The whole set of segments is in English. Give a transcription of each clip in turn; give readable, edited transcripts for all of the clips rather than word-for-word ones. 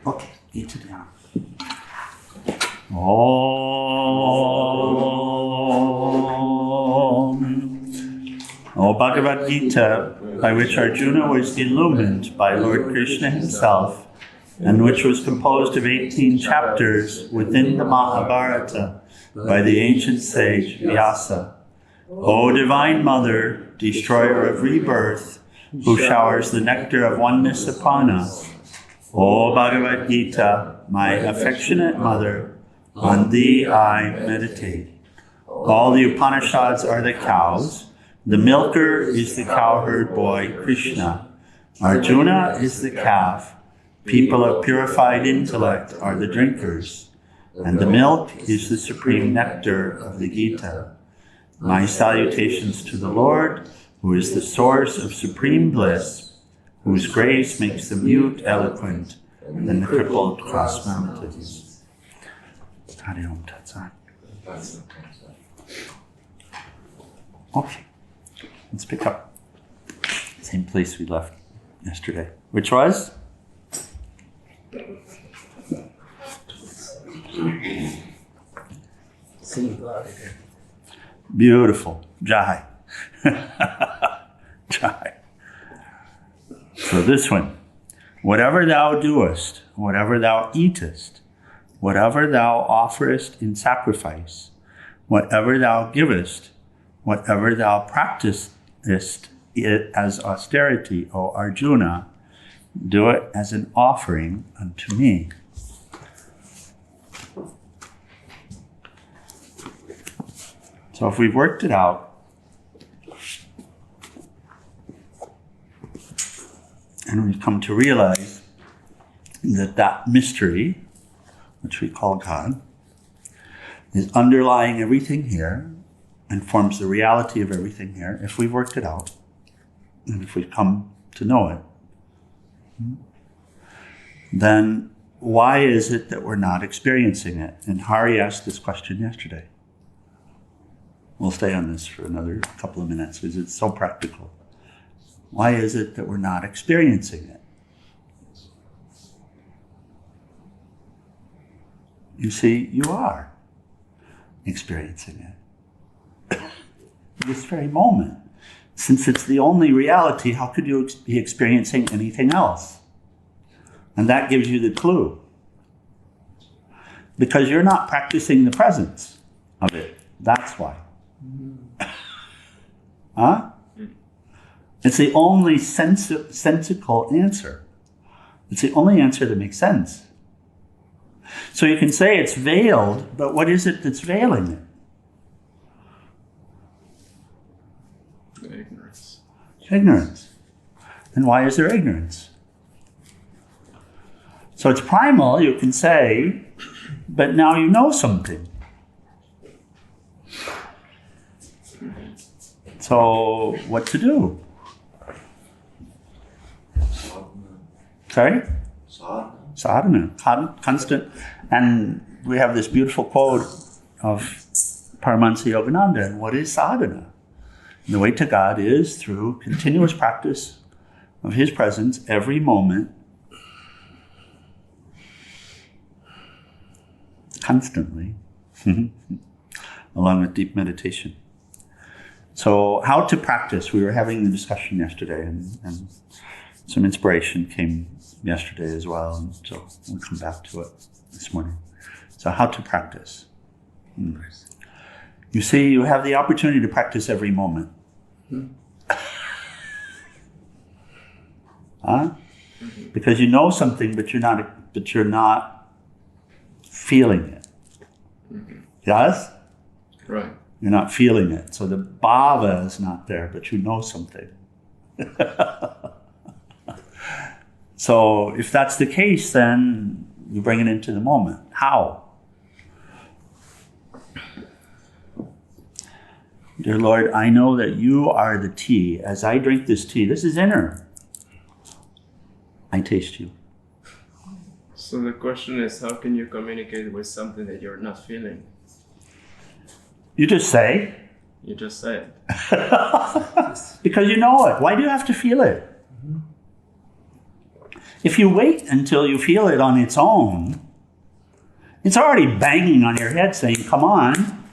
Okay, Geeta down. Om. O Bhagavad Gita, by which Arjuna was illumined by Lord Krishna himself, and which was composed of 18 chapters within the Mahabharata by the ancient sage Vyasa. O Divine Mother, destroyer of rebirth, who showers the nectar of oneness upon us. O Bhagavad Gita, my affectionate mother, on thee I meditate. All the Upanishads are the cows. The milker is the cowherd boy, Krishna. Arjuna is the calf. People of purified intellect are the drinkers. And the milk is the supreme nectar of the Gita. My salutations to the Lord, who is the source of supreme bliss, whose grace makes the mute eloquent and the crippled cross mountains. Hari Om Tat Sat. Okay, let's pick up. Same place we left yesterday, which was? Beautiful. Jai. Jai. So this one. Whatever thou doest, whatever thou eatest, whatever thou offerest in sacrifice, whatever thou givest, whatever thou practicest it as austerity, O Arjuna, do it as an offering unto me. So if we've worked it out, and we've come to realize that that mystery, which we call God, is underlying everything here and forms the reality of everything here. If we've worked it out, and if we've come to know it, then why is it that we're not experiencing it? And Hari asked this question yesterday. We'll stay on this for another couple of minutes because it's so practical. Why is it that we're not experiencing it? You see, you are experiencing it. This very moment. Since it's the only reality, how could you be experiencing anything else? And that gives you the clue. Because you're not practicing the presence of it. That's why. Huh? It's the only sensical answer. It's the only answer that makes sense. So you can say it's veiled, but what is it that's veiling it? Ignorance. Ignorance. And why is there ignorance? So it's primal, you can say, but now you know something. So what to do? Sorry? Sadhana. Constant. And we have this beautiful quote of Paramahansa Yogananda. And what is sadhana? And the way to God is through continuous practice of His presence every moment, constantly, along with deep meditation. So how to practice? We were having the discussion yesterday, and some inspiration came yesterday as well, and so we'll come back to it this morning. So how to practice? You see, you have the opportunity to practice every moment. Huh? Because you know something, but you're not feeling it. Yes? Right. You're not feeling it. So the bhava is not there, but you know something. So if that's the case, then you bring it into the moment. How? Dear Lord, I know that you are the tea. As I drink this tea, this is inner. I taste you. So the question is, how can you communicate with something that you're not feeling? You just say. You just say it. Because you know it. Why do you have to feel it? If you wait until you feel it on its own, it's already banging on your head saying, come on.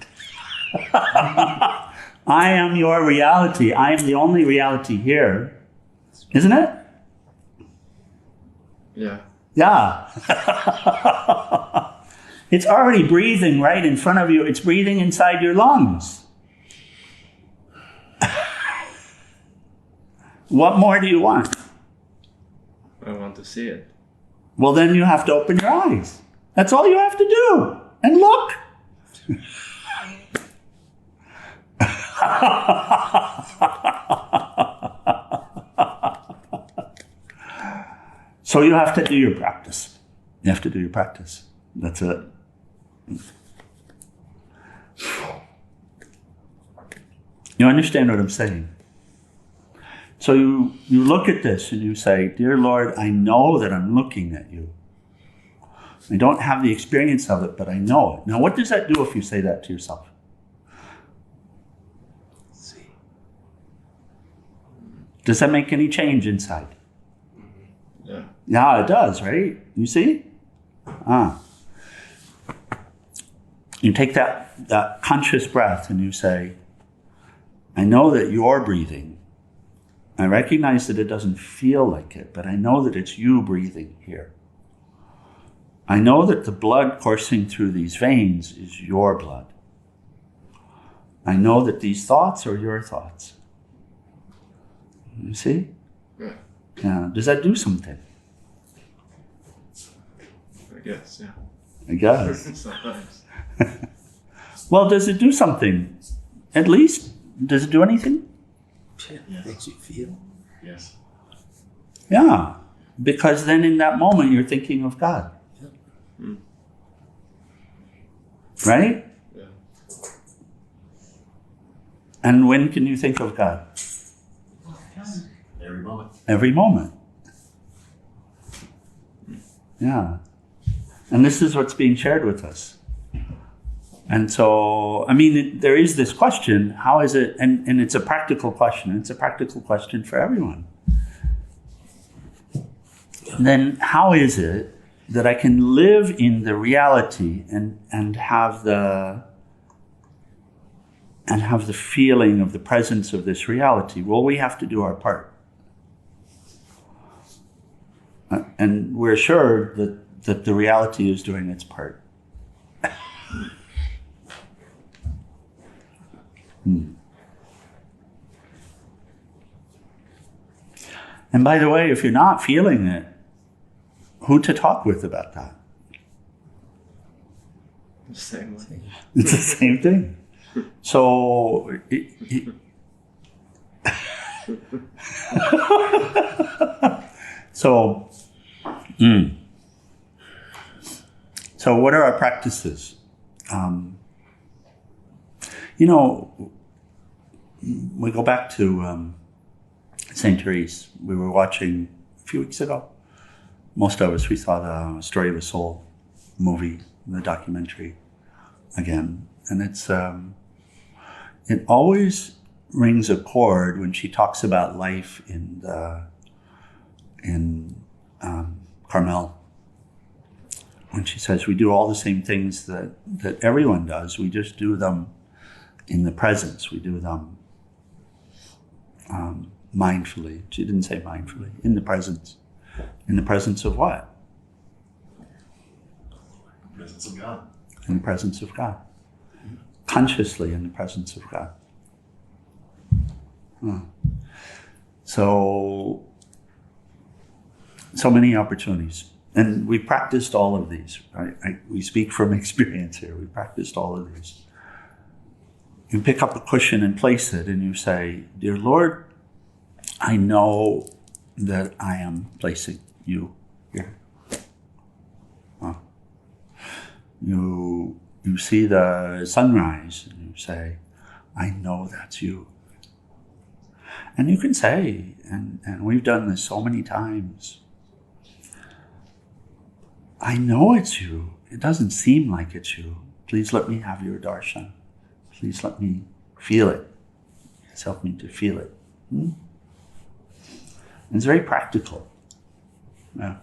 I am your reality. I am the only reality here. Isn't it? Yeah. Yeah. It's already breathing right in front of you. It's breathing inside your lungs. What more do you want? I want to see it. Well, then you have to open your eyes. That's all you have to do. And look. So you have to do your practice. You have to do your practice. That's it. You understand what I'm saying? So you look at this and you say, dear Lord, I know that I'm looking at you. I don't have the experience of it, but I know it. Now, what does that do if you say that to yourself? Does that make any change inside? Yeah. Yeah, it does, right? You see? You take that conscious breath and you say, I know that you're breathing. I recognize that it doesn't feel like it, but I know that it's you breathing here. I know that the blood coursing through these veins is your blood. I know that these thoughts are your thoughts. You see? Yeah. Yeah. Does that do something? I guess, yeah. I guess. Sometimes. Well, does it do something? At least, does it do anything? It makes you feel. Yes. Yeah. Because then in that moment, you're thinking of God. Mm. Right? Yeah. And when can you think of God? Every moment. Every moment. Yeah. And this is what's being shared with us. And so, I mean, there is this question, how is it, and it's a practical question. It's a practical question for everyone. And then how is it that I can live in the reality and have the feeling of the presence of this reality? Well, we have to do our part. And we're sure that the reality is doing its part. And by the way, if you're not feeling it, who to talk with about that? The same way. It's the same thing. So, so what are our practices? We go back to St. Therese. We were watching a few weeks ago. Most of us, we saw the Story of a Soul movie, the documentary again. And it always rings a chord when she talks about life in Carmel. When she says, we do all the same things that everyone does, we just do them in the presence. We do them mindfully. She didn't say mindfully. In the presence. In the presence of what? The presence of God. In the presence of God. Consciously in the presence of God. So many opportunities. And we practiced all of these. Right? We speak from experience here. We practiced all of these. You pick up a cushion and place it and you say, dear Lord, I know that I am placing you here. You see the sunrise and you say, I know that's you. And you can say, and we've done this so many times, I know it's you. It doesn't seem like it's you. Please let me have your darshan. Please let me feel it. Please help me to feel it. It's very practical. Yeah.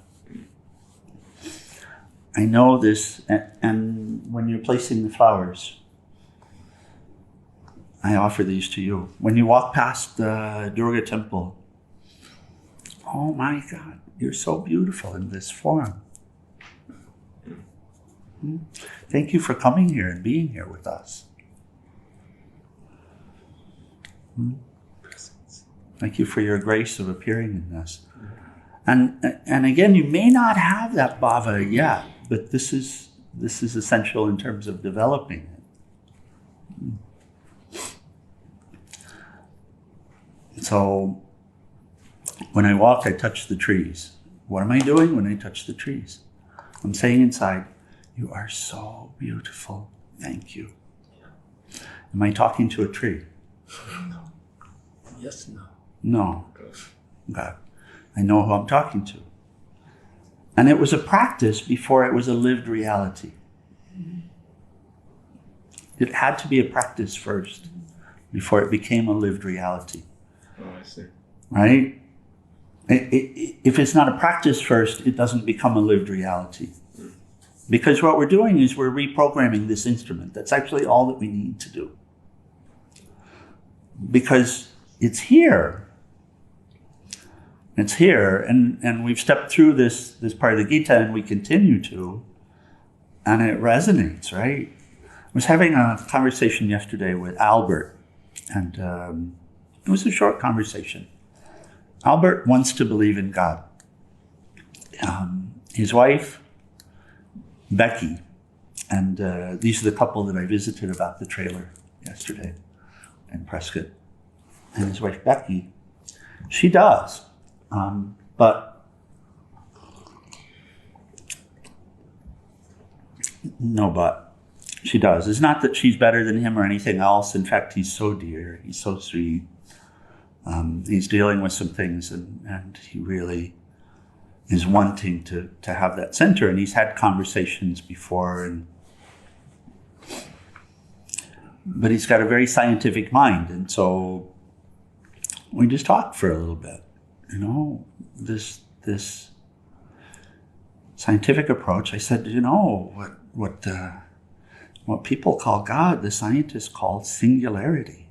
I know this, and when you're placing the flowers, I offer these to you. When you walk past the Durga temple, oh my God, you're so beautiful in this form. Thank you for coming here and being here with us. Thank you for your grace of appearing in this. And again, you may not have that bhava yet, but this is essential in terms of developing it. So when I walk, I touch the trees. What am I doing when I touch the trees? I'm saying inside, you are so beautiful. Thank you. Am I talking to a tree? No. Yes, no. No. God. I know who I'm talking to. And it was a practice before it was a lived reality. It had to be a practice first before it became a lived reality. Oh, I see. Right? If it's not a practice first, it doesn't become a lived reality. Because what we're doing is we're reprogramming this instrument. That's actually all that we need to do. Because it's here. It's here, and we've stepped through this part of the Gita, and we continue to, and it resonates, right? I was having a conversation yesterday with Albert, and it was a short conversation. Albert wants to believe in God. His wife, Becky, and these are the couple that I visited about the trailer yesterday in Prescott. And his wife, Becky, she does. But she does. It's not that she's better than him or anything else. In fact, he's so dear. He's so sweet. He's dealing with some things, and he really is wanting to have that center. And he's had conversations before, but he's got a very scientific mind, and so we just talked for a little bit. You know, this scientific approach. I said, you know, what people call God, the scientists call singularity.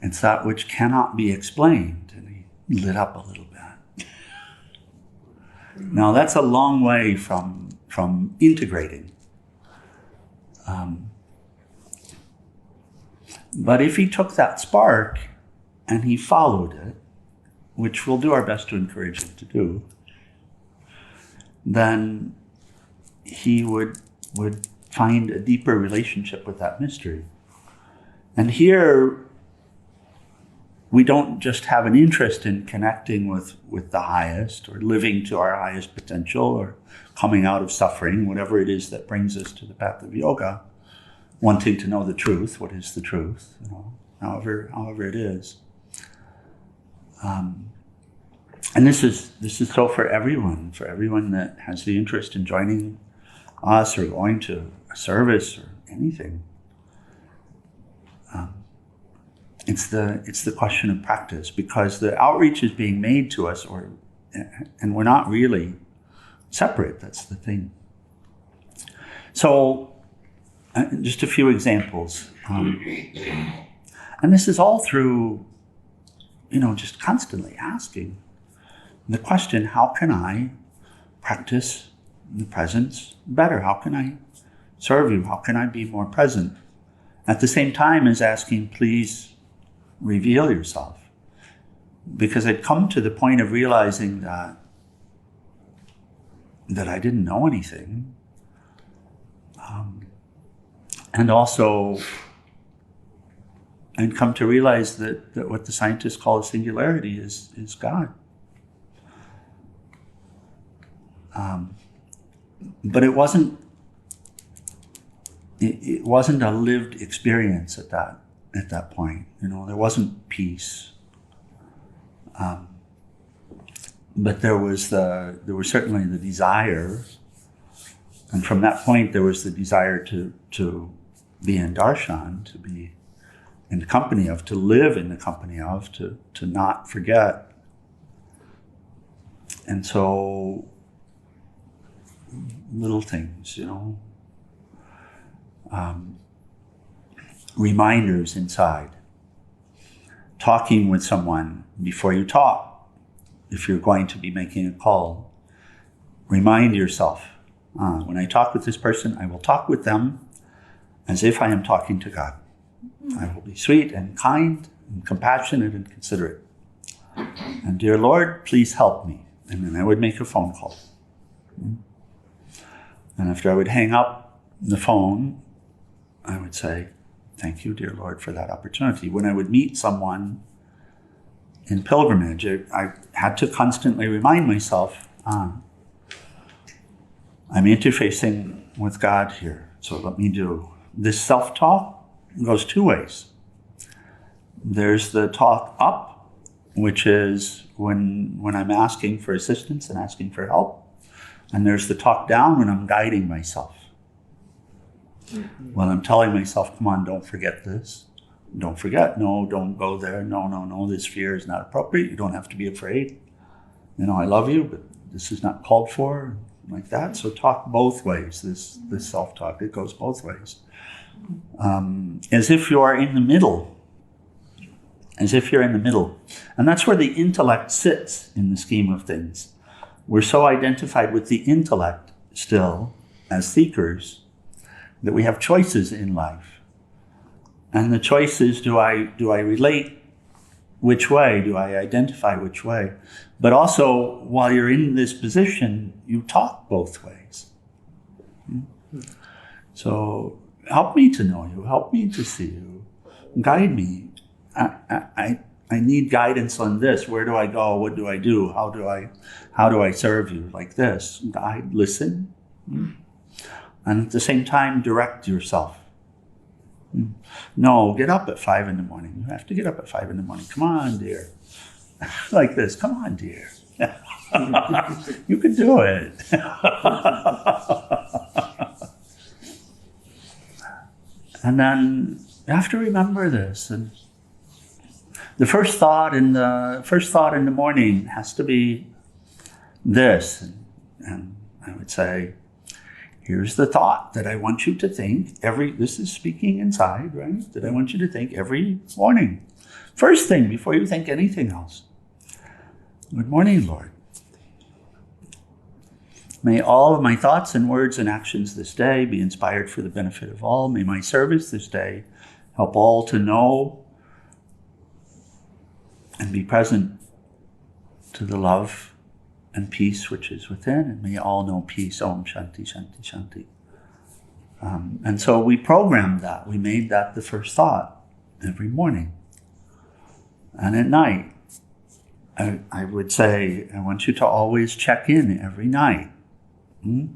It's that which cannot be explained. And he lit up a little bit. Now that's a long way from integrating. But if he took that spark and he followed it, which we'll do our best to encourage him to do, then he would find a deeper relationship with that mystery. And here, we don't just have an interest in connecting with the highest, or living to our highest potential, or coming out of suffering, whatever it is that brings us to the path of yoga, wanting to know the truth. What is the truth? You know, however it is. And this is so for everyone that has the interest in joining us or going to a service or anything. It's the question of practice, because the outreach is being made to us, and we're not really separate. That's the thing. So, just a few examples, and this is all through, just constantly asking the question: how can I practice the presence better? How can I serve you? How can I be more present? At the same time as asking, please reveal yourself. Because I'd come to the point of realizing that I didn't know anything. And also, I'd come to realize that what the scientists call a singularity is God. But it wasn't a lived experience at that point. There wasn't peace. But there was certainly the desire, and from that point there was the desire to be in darshan, to be in the company of, to live in the company of, to not forget. And so, little things, reminders inside. Talking with someone before you talk. If you're going to be making a call, remind yourself, when I talk with this person, I will talk with them as if I am talking to God. I will be sweet and kind and compassionate and considerate. And dear Lord, please help me. And then I would make a phone call. And after I would hang up the phone, I would say, thank you, dear Lord, for that opportunity. When I would meet someone in pilgrimage, I had to constantly remind myself, I'm interfacing with God here. So let me do. This self-talk goes two ways. There's the talk up, which is when I'm asking for assistance and asking for help. And there's the talk down when I'm guiding myself. When I'm telling myself, come on, don't forget this. Don't forget, no, don't go there. No, this fear is not appropriate. You don't have to be afraid. I love you, but this is not called for, like that. So talk both ways, this self-talk, it goes both ways. As if you are in the middle. As if you're in the middle. And that's where the intellect sits in the scheme of things. We're so identified with the intellect still as seekers that we have choices in life. And the choice is, do I relate which way? Do I identify which way? But also, while you're in this position, you talk both ways. So help me to know you. Help me to see you. Guide me. I need guidance on this. Where do I go? What do I do? How do I serve you? Like this. Guide, listen. And at the same time, direct yourself. No, get up at 5 a.m. You have to get up at 5 a.m. Come on, dear. Like this. Come on, dear. You can do it. And then you have to remember this. And the first thought in the morning has to be this. And I would say, here's the thought that I want you to think this is speaking inside, right? That I want you to think every morning. First thing, before you think anything else. Good morning, Lord. May all of my thoughts and words and actions this day be inspired for the benefit of all. May my service this day help all to know and be present to the love and peace which is within, and may all know peace. Om Shanti, Shanti, Shanti. And so we programmed that. We made that the first thought every morning. And at night, I would say, I want you to always check in every night. I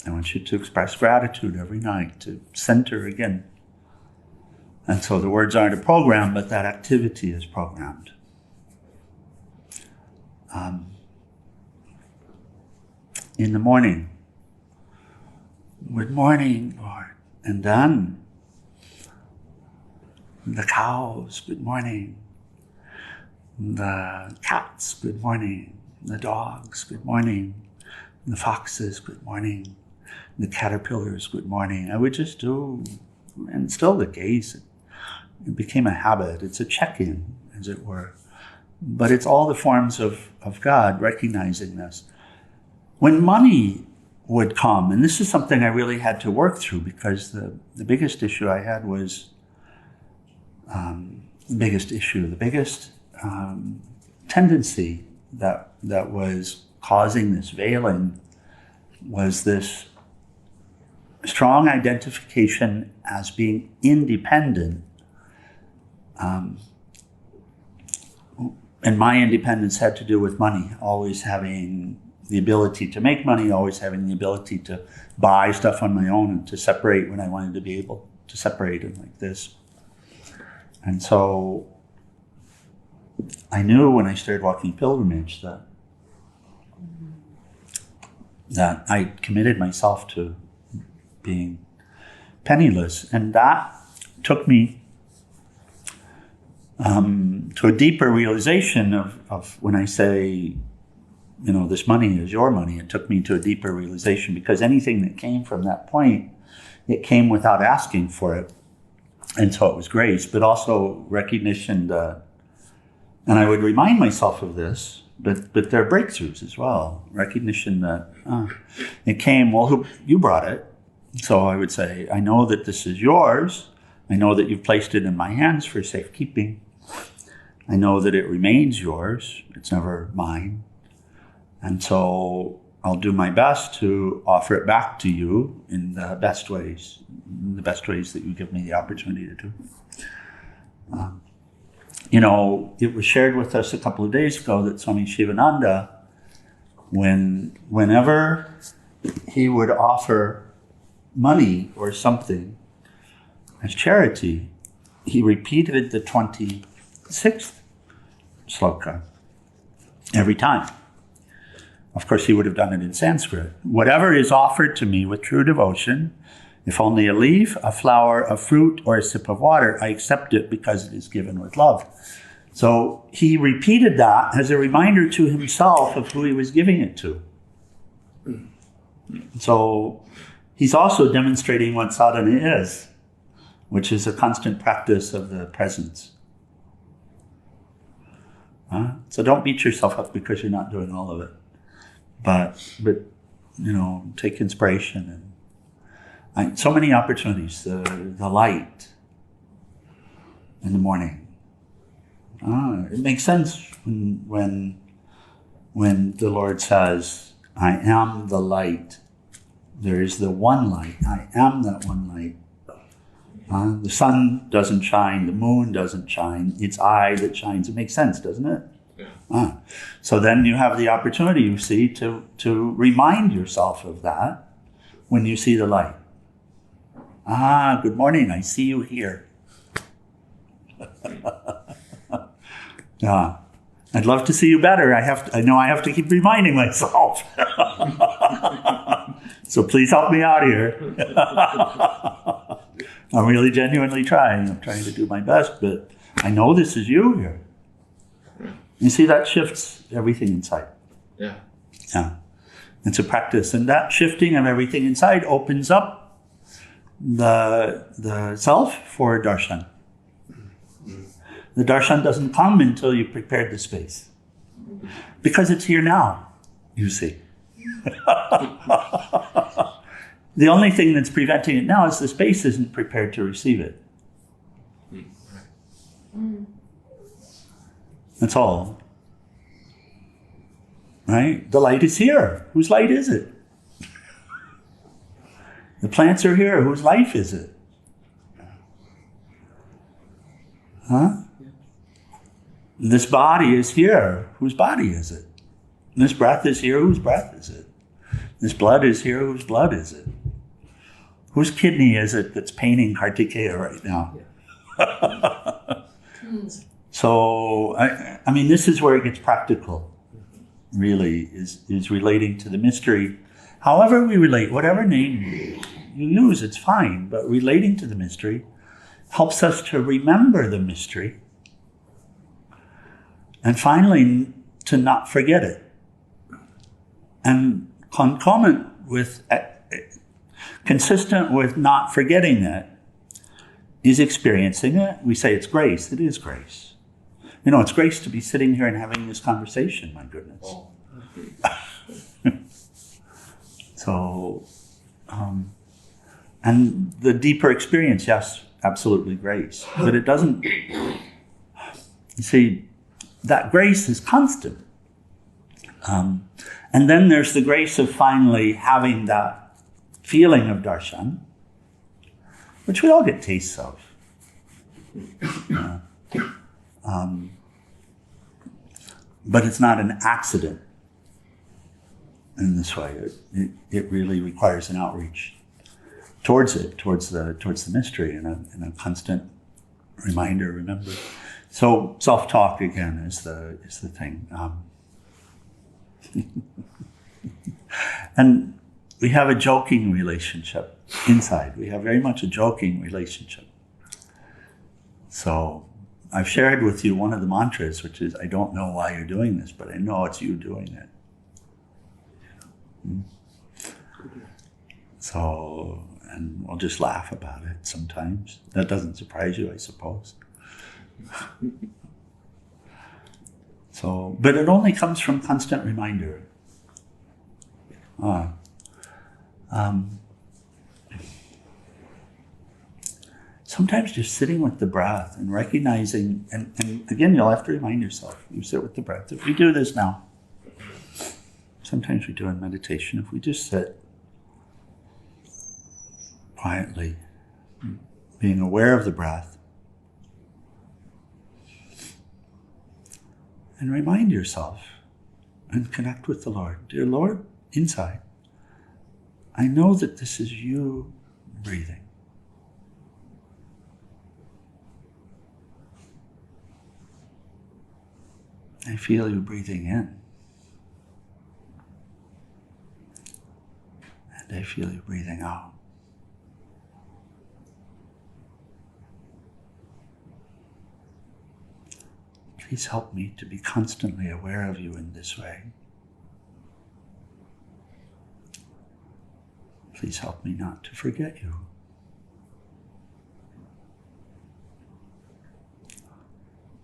want you to express gratitude every night, to center again. And so the words aren't a program, but that activity is programmed. In the morning, good morning, Lord. And then the cows, good morning. The cats, good morning. The dogs, good morning. The foxes, good morning. The caterpillars, good morning. I would just do, and still the case. It became a habit. It's a check-in, as it were. But it's all the forms of God recognizing this. When money would come, and this is something I really had to work through, because the biggest issue I had was, the biggest tendency that was causing this veiling was this strong identification as being independent. And my independence had to do with money, always having the ability to make money, always having the ability to buy stuff on my own and to separate when I wanted to be able to separate and like this. And so I knew when I started walking pilgrimage that I committed myself to being penniless. And that took me to a deeper realization of when I say this money is your money. It took me to a deeper realization, because anything that came from that point, it came without asking for it. And so it was grace, but also recognition that, and I would remind myself of this, but there are breakthroughs as well. Recognition that it came, well, you brought it. So I would say, I know that this is yours. I know that you've placed it in my hands for safekeeping. I know that it remains yours. It's never mine. And so I'll do my best to offer it back to you in the best ways that you give me the opportunity to do. It was shared with us a couple of days ago that Swami Shivananda, whenever he would offer money or something as charity, he repeated the 26th sloka every time. Of course, he would have done it in Sanskrit. Whatever is offered to me with true devotion, if only a leaf, a flower, a fruit, or a sip of water, I accept it because it is given with love. So he repeated that as a reminder to himself of who he was giving it to. So he's also demonstrating what sadhana is, which is a constant practice of the presence. So don't beat yourself up because you're not doing all of it. But take inspiration. And so many opportunities, the light in the morning. It makes sense when the Lord says, I am the light. There is the one light. I am that one light. The sun doesn't shine, the moon doesn't shine, it's I that shines. It makes sense, doesn't it? Yeah. So then you have the opportunity, you see, to remind yourself of that when you see the light. Good morning, I see you here. Yeah. I'd love to see you better. I know I have to keep reminding myself. So please help me out here. I'm really genuinely trying. I'm trying to do my best, but I know this is you here. You see, that shifts everything inside. Yeah. Yeah. It's a practice. And that shifting of everything inside opens up the self for darshan. The darshan doesn't come until you've prepared the space. Because it's here now, you see. The only thing that's preventing it now is the space isn't prepared to receive it. That's all. Right? The light is here. Whose light is it? The plants are here. Whose life is it? This body is here. Whose body is it? This breath is here. Whose breath is it? This blood is here. Whose blood is it? Whose kidney is it that's paining Kartikeya right now? So, I mean, this is where it gets practical, really, is relating to the mystery. However we relate, whatever name you use, it's fine, but relating to the mystery helps us to remember the mystery, and finally, to not forget it. And concomitant with, consistent with not forgetting it, is experiencing it. We say it's grace. It is grace. It's grace to be sitting here and having this conversation, my goodness. So, and the deeper experience, yes, absolutely grace. But it doesn't, you see, that grace is constant. And then there's the grace of finally having that feeling of darshan, which we all get tastes of. But it's not an accident in this way. It really requires an outreach towards it, towards the mystery, and a constant reminder, remember. So self-talk again is the thing. And we have a joking relationship inside. We have very much a joking relationship. So I've shared with you one of the mantras, which is, I don't know why you're doing this, but I know it's you doing it. So, and we'll just laugh about it sometimes. That doesn't surprise you, I suppose. So, but it only comes from constant reminder. Sometimes just sitting with the breath and recognizing, and again, you'll have to remind yourself, you sit with the breath. If we do this now, sometimes we do in meditation, if we just sit quietly, being aware of the breath, and remind yourself and connect with the Lord. Dear Lord, inside, I know that this is you breathing. I feel you breathing in. And I feel you breathing out. Please help me to be constantly aware of you in this way. Please help me not to forget you.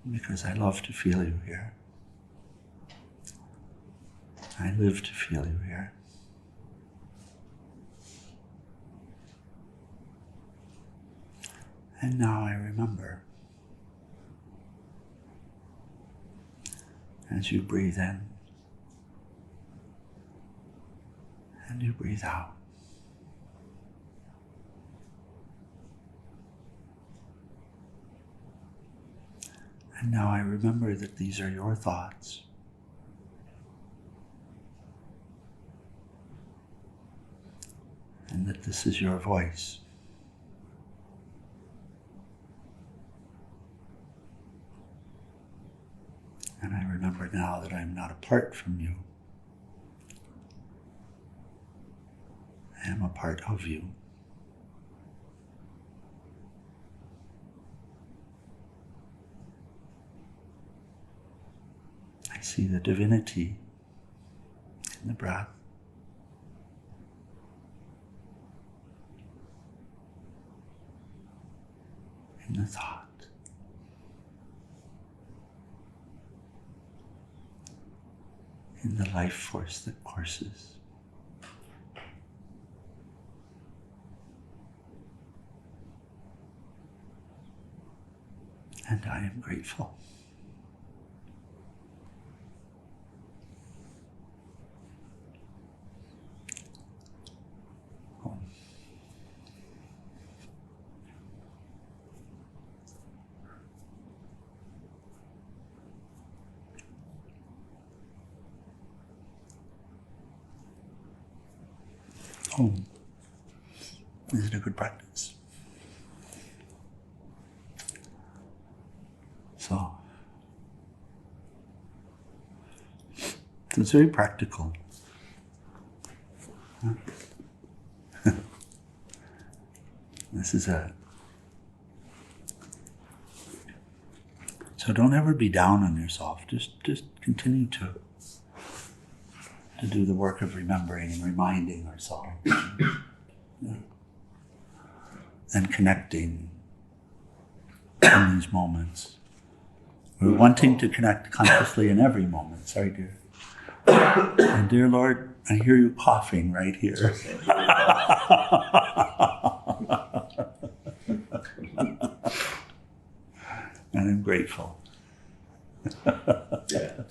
Because I love to feel you here. I live to feel you here. And now I remember. As you breathe in and you breathe out. And now I remember that these are your thoughts. And that this is your voice. And I remember now that I'm not apart from you. I am a part of you. I see the divinity in the breath. In the thought. In the life force that courses. And I am grateful. Is it a good practice? So it's very practical. This is so don't ever be down on yourself. Just continue to do the work of remembering and reminding ourselves. And connecting in these moments. We're wanting to connect consciously in every moment. Sorry, dear. And dear Lord, I hear you coughing right here. And I'm grateful. Yeah,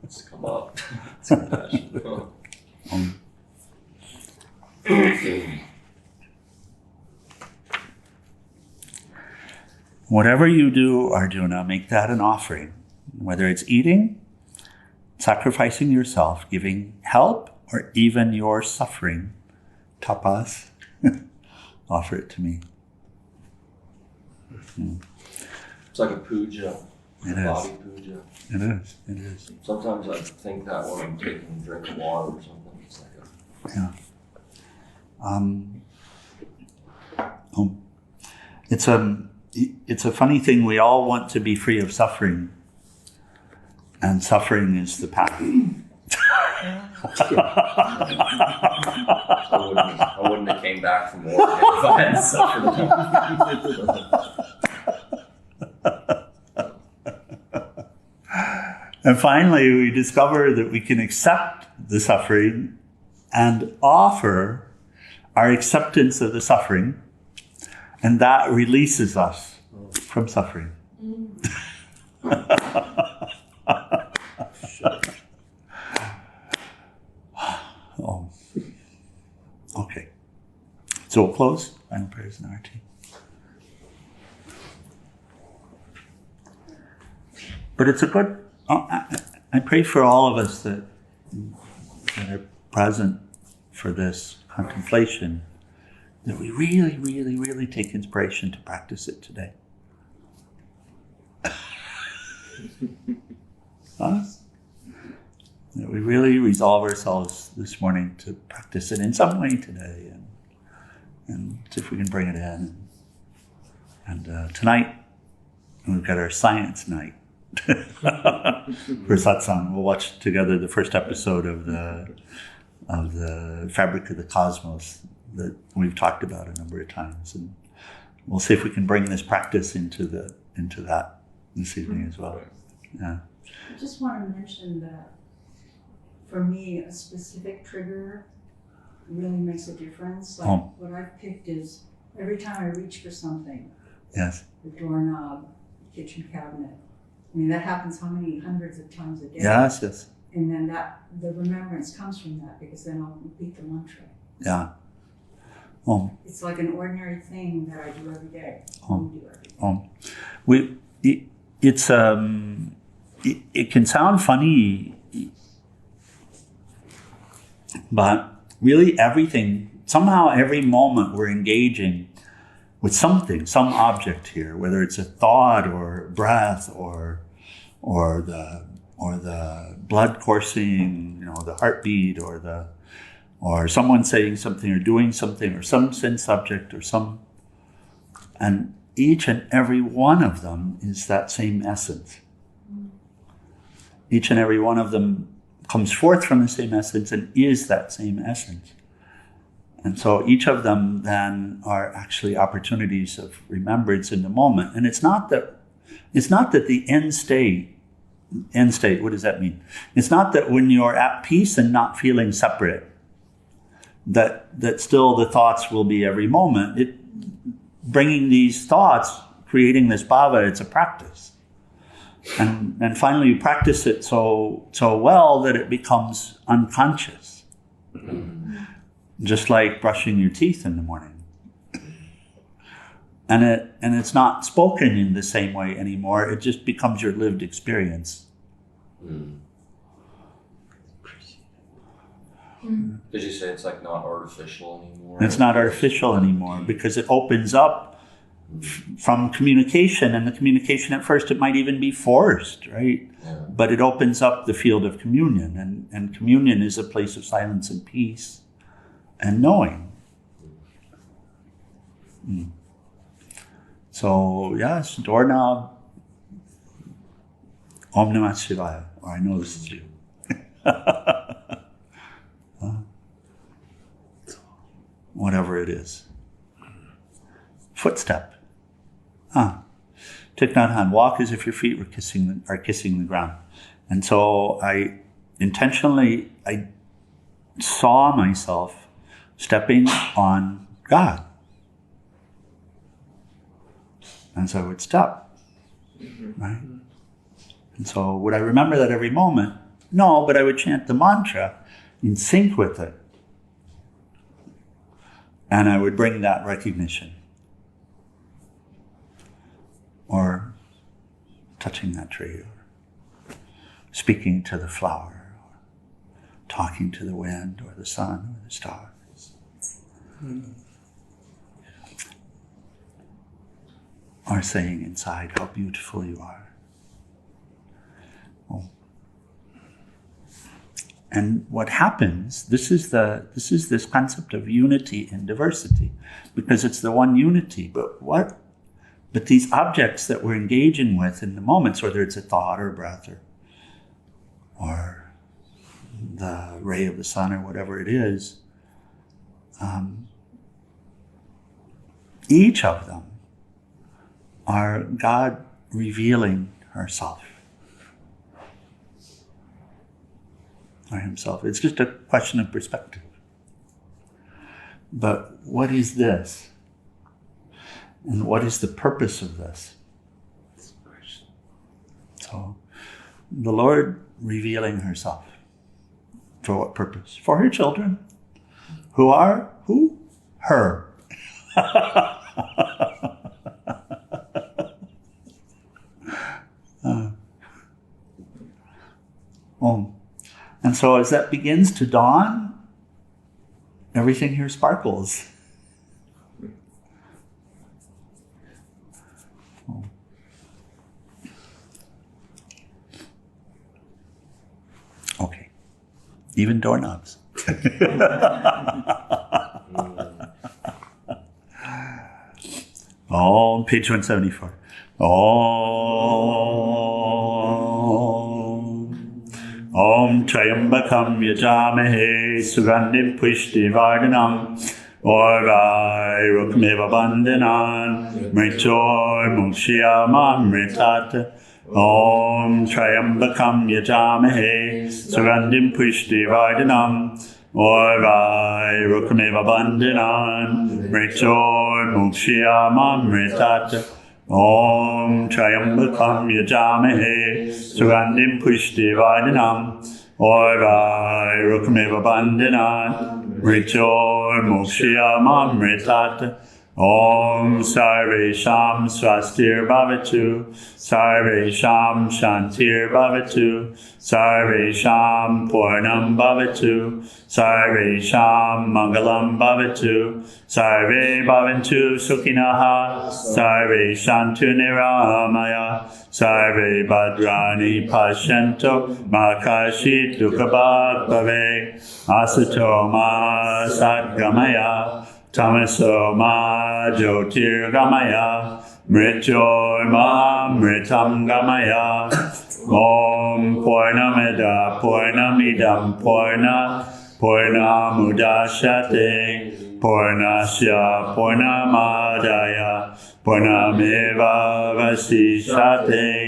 it's come up. It's compassion. Whatever you do, Arjuna, make that an offering. Whether it's eating, sacrificing yourself, giving help, or even your suffering, tapas, offer it to me. It's like a puja. It is. Body puja. It is. It is. Sometimes I think that when I'm taking a drink of water or something, it's like a... Yeah. It's a funny thing. We all want to be free of suffering, and suffering is the path. I wouldn't have came back from war if I hadn't suffered enough. And finally, we discover that we can accept the suffering and offer our acceptance of the suffering, and that releases us from suffering. Oh. Okay. So we'll close. Final prayers and arati. But it's a good. I pray for all of us that are present for this contemplation, that we really, really, really take inspiration to practice it today. Huh? That we really resolve ourselves this morning to practice it in some way today, and see if we can bring it in. And tonight, we've got our science night. For satsang, we'll watch together the first episode of the Fabric of the Cosmos that we've talked about a number of times, and we'll see if we can bring this practice into that this evening as well. Yeah. I just want to mention that for me, a specific trigger really makes a difference. Like what I've picked is every time I reach for something. Yes. The doorknob, the kitchen cabinet. I mean, that happens how many hundreds of times a day? Yes, yes. And then the remembrance comes from that, because then I'll repeat the mantra. Yeah. It's like an ordinary thing that I do every day. It can sound funny, but really somehow every moment we're engaging with something, some object here, whether it's a thought or breath or the blood coursing, the heartbeat, or someone saying something or doing something, or some sense object, and each and every one of them is that same essence. Each and every one of them comes forth from the same essence and is that same essence. And so each of them then are actually opportunities of remembrance in the moment. And it's not that the end state, what does that mean? It's not that when you're at peace and not feeling separate, that still the thoughts will be every moment. Bringing these thoughts, creating this bhava, it's a practice. And finally you practice it so well that it becomes unconscious. Just like brushing your teeth in the morning. And it's not spoken in the same way anymore. It just becomes your lived experience. Did you say it's like not artificial anymore? It's not artificial anymore because it opens up from communication, and the communication at first it might even be forced, right? Yeah. But it opens up the field of communion, and communion is a place of silence and peace and knowing. So yes, doorknob, Om Namah Shivaya, or I know this is you. Whatever it is. Footstep. Thich Nhat Hanh, walk as if your feet were kissing the ground. And so I saw myself stepping on God. And so I would step, right? And so would I remember that every moment? No, but I would chant the mantra in sync with it. And I would bring that recognition. Or touching that tree, or speaking to the flower, or talking to the wind, or the sun, or the stars. Or saying inside how beautiful you are. And what happens, this is this concept of unity in diversity, because it's the one unity. But these objects that we're engaging with in the moments, whether it's a thought or a breath or the ray of the sun or whatever it is, each of them are God revealing herself or himself. It's just a question of perspective. But what is this? And what is the purpose of this? So, the Lord revealing herself. For what purpose? For her children. Who are? Who? Her. And so as that begins to dawn, everything here sparkles. Okay. Even doorknobs. Oh, page 174. Om Trayambakam Yajamahe Sugandhim Pushti Vardhanam Orvai Rukmeva Bandhanan Mritor Mukshiyamamritat Om Trayambakam Yajamahe Sugandhim Pushti Vardhanam Orvai Rukmeva Bandhanan Mritor Mukshiyamamritat Om Trayambakam Yajamahe Sugandhim Pushti Vardhanam Orvai Rukmeva Bandhanan Mritor Mukshiyamamritat Om Sarvesham Swastir Bhavatu Sarvesham Shantir Bhavatu Sarvesham Purnam Bhavatu Sarvesham Mangalam Bhavatu Sarve Bhavantu Sukhinaha Sarve Shantu Niramaya Sarve Bhadrani Pashyanto Makashit Dukhabhat Bhave Asato Ma Sadgamaya Tamaso Ma Jyotir Gamaya Mrityur Ma Mritam Gamaya Om Purnamida Purnamidam Purna Purnamudashyate Purnasya Purnamadaya Purnameva Vasishyate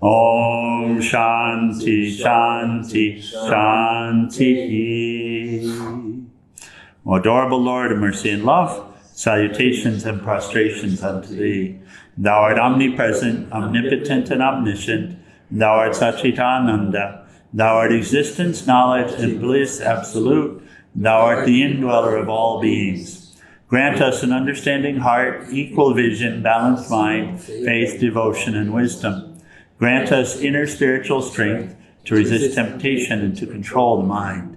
Om Shanti Shanti Shanti. O adorable Lord of mercy and love, salutations and prostrations unto thee. Thou art omnipresent, omnipotent, and omniscient. Thou art Satchidananda. Thou art existence, knowledge, and bliss absolute. Thou art the indweller of all beings. Grant us an understanding heart, equal vision, balanced mind, faith, devotion, and wisdom. Grant us inner spiritual strength to resist temptation and to control the mind.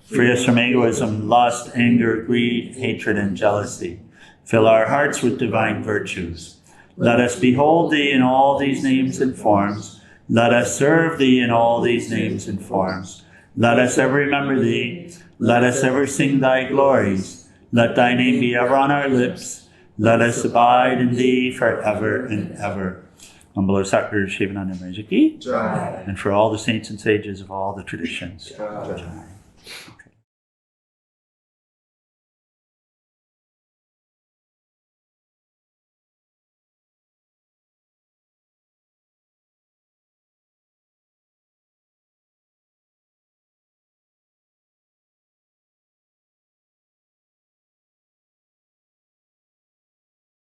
Free us from egoism, lust, anger, greed, hatred, and jealousy. Fill our hearts with divine virtues. Let us behold thee in all these names and forms. Let us serve thee in all these names and forms. Let us ever remember thee. Let us ever sing thy glories. Let thy name be ever on our lips. Let us abide in thee forever and ever. Humble Sakura Shivananda Maharaj Ki, and for all the saints and sages of all the traditions. Jai.